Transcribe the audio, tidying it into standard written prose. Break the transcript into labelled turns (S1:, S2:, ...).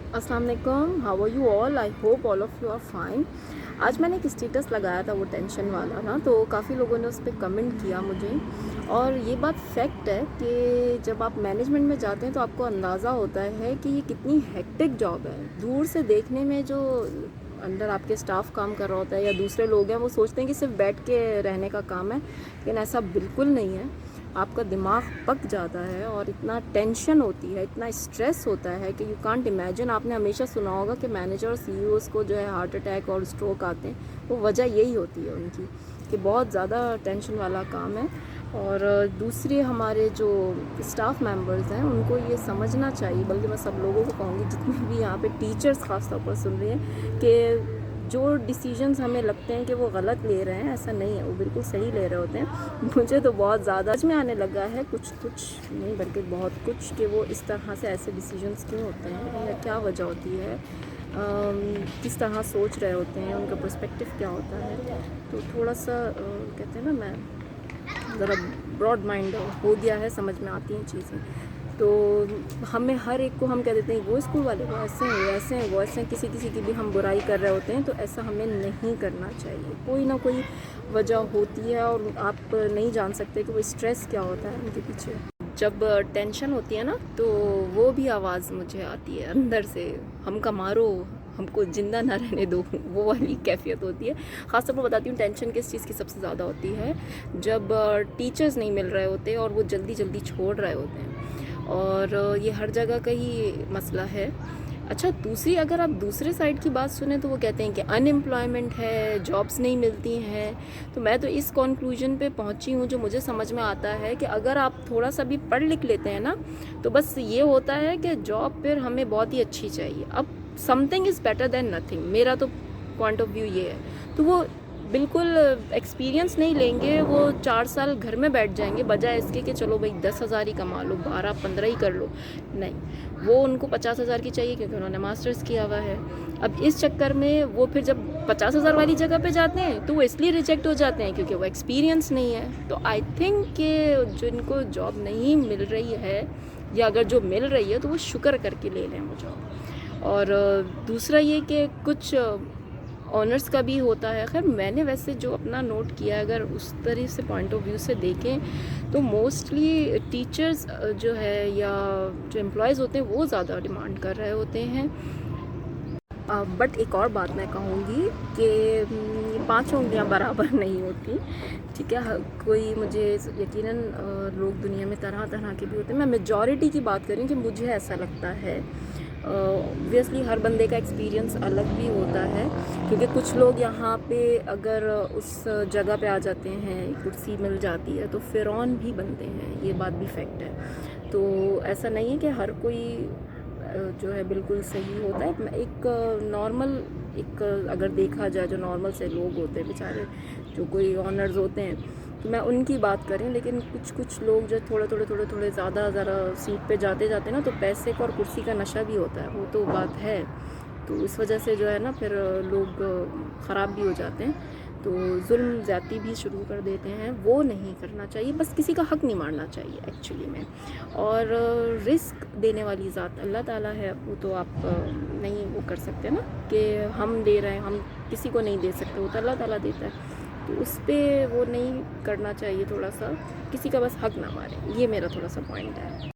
S1: अस्सलाम वालेकुम, how are you all? I hope all of you are fine. आज मैंने एक स्टेटस लगाया था वो टेंशन वाला ना, तो काफ़ी लोगों ने उस पर कमेंट किया मुझे। और ये बात फैक्ट है कि जब आप मैनेजमेंट में जाते हैं तो आपको अंदाज़ा होता है कि ये कितनी हेक्टिक जॉब है। दूर से देखने में जो अंदर आपके स्टाफ काम कर रहा होता है या दूसरे लोग हैं, वो सोचते हैं कि सिर्फ बैठ के रहने का काम है, लेकिन ऐसा बिल्कुल नहीं है। आपका दिमाग पक जाता है और इतना टेंशन होती है, इतना स्ट्रेस होता है कि यू कांट इमेजिन। आपने हमेशा सुना होगा कि मैनेजर और सीईओज़ को जो है हार्ट अटैक और स्ट्रोक आते हैं, वो वजह यही होती है उनकी कि बहुत ज़्यादा टेंशन वाला काम है। और दूसरे हमारे जो स्टाफ मेंबर्स हैं उनको ये समझना चाहिए, बल्कि मैं सब लोगों को कहूँगी जितने भी यहाँ पे टीचर्स ख़ास तौर पर सुन रहे हैं, कि जो डिसीजंस हमें लगते हैं कि वो गलत ले रहे हैं, ऐसा नहीं है, वो बिल्कुल सही ले रहे होते हैं। मुझे तो बहुत ज़्यादा समझ में आने लगा है, कुछ नहीं बल्कि बहुत कुछ, कि वो इस तरह से ऐसे डिसीजंस क्यों होते हैं या क्या वजह होती है, किस तरह सोच रहे होते हैं, उनका पर्सपेक्टिव क्या होता है। तो थोड़ा सा कहते हैं ना, मैं ज़रा ब्रॉड माइंड हो गया है, समझ में आती हैं चीज़ें। तो हमें हर एक को हम कह देते हैं वो स्कूल वाले वो ऐसे हैं, वो ऐसे हैं, वो ऐसे हैं, किसी किसी की भी हम बुराई कर रहे होते हैं। तो ऐसा हमें नहीं करना चाहिए। कोई ना कोई वजह होती है और आप नहीं जान सकते कि वो स्ट्रेस क्या होता है उनके पीछे। जब टेंशन होती है ना, तो वो भी आवाज़ मुझे आती है अंदर से, हमका मारो, हमको ज़िंदा ना रहने दो, वो वाली कैफियत होती है। ख़ास तौर पर बताती हूँ टेंशन किस चीज़ की सबसे ज़्यादा होती है, जब टीचर्स नहीं मिल रहे होते और वो जल्दी जल्दी छोड़ रहे होते हैं। और ये हर जगह का ही मसला है। अच्छा, दूसरी अगर आप दूसरे साइड की बात सुने तो वो कहते हैं कि अनएम्प्लॉयमेंट है, जॉब्स नहीं मिलती हैं। तो मैं तो इस कंक्लूजन पे पहुंची हूँ, जो मुझे समझ में आता है, कि अगर आप थोड़ा सा भी पढ़ लिख लेते हैं ना, तो बस ये होता है कि जॉब फिर हमें बहुत ही अच्छी चाहिए। अब something is better than nothing, मेरा तो पॉइंट ऑफ व्यू ये है। तो वो बिल्कुल एक्सपीरियंस नहीं लेंगे, वो 4 साल घर में बैठ जाएंगे बजाय इसके कि चलो भाई 10,000 ही कमा लो, 12-15 ही कर लो। नहीं, वो उनको 50,000 की चाहिए क्योंकि उन्होंने मास्टर्स किया हुआ है। अब इस चक्कर में वो फिर जब 50,000 वाली जगह पे जाते हैं तो वो इसलिए रिजेक्ट हो जाते हैं क्योंकि वो एक्सपीरियंस नहीं है। तो आई थिंक कि जिनको जॉब नहीं मिल रही है, या अगर जो मिल रही है तो वो शुक्र करके ले लें वो जॉब। और दूसरा ये कि कुछ ऑनर्स का भी होता है। खैर, मैंने वैसे जो अपना नोट किया, अगर उस तरह से पॉइंट ऑफ व्यू से देखें तो मोस्टली टीचर्स जो है या जो एम्प्लॉयज़ होते हैं वो ज़्यादा डिमांड कर रहे होते हैं। बट एक और बात मैं कहूँगी कि 5 उंगलियाँ बराबर नहीं होती, ठीक है। कोई मुझे यकीनन लोग दुनिया में तरह तरह के भी होते हैं, मैं मेजॉरिटी की बात करूँ कि मुझे ऐसा लगता है। ऑब्वियसली हर बंदे का एक्सपीरियंस अलग भी होता है, क्योंकि कुछ लोग यहाँ पे अगर उस जगह पे आ जाते हैं, कुर्सी मिल जाती है, तो फ़िरौन भी बनते हैं, ये बात भी फैक्ट है। तो ऐसा नहीं है कि हर कोई जो है बिल्कुल सही होता है। एक नॉर्मल, एक अगर देखा जाए जो नॉर्मल से लोग होते हैं बेचारे, जो कोई ऑनर्स होते हैं, तो मैं उनकी बात करें। लेकिन कुछ लोग जो थोड़े ज़्यादा ज़रा सीट पे जाते जाते ना, तो पैसे का और कुर्सी का नशा भी होता है, वो तो बात है। तो इस वजह से जो है ना, फिर लोग ख़राब भी हो जाते हैं, तो जुल्म ज़्यादती भी शुरू कर देते हैं। वो नहीं करना चाहिए, बस किसी का हक़ नहीं मारना चाहिए एक्चुअली में। और रिस्क देने वाली ज़ात अल्लाह ताला है, वो तो आप नहीं वो कर सकते ना कि हम दे रहे हैं, हम किसी को नहीं दे सकते, वो तो अल्लाह ताला देता है। तो उस पर वो नहीं करना चाहिए, थोड़ा सा किसी का बस हक़ ना मारें, ये मेरा थोड़ा सा पॉइंट है।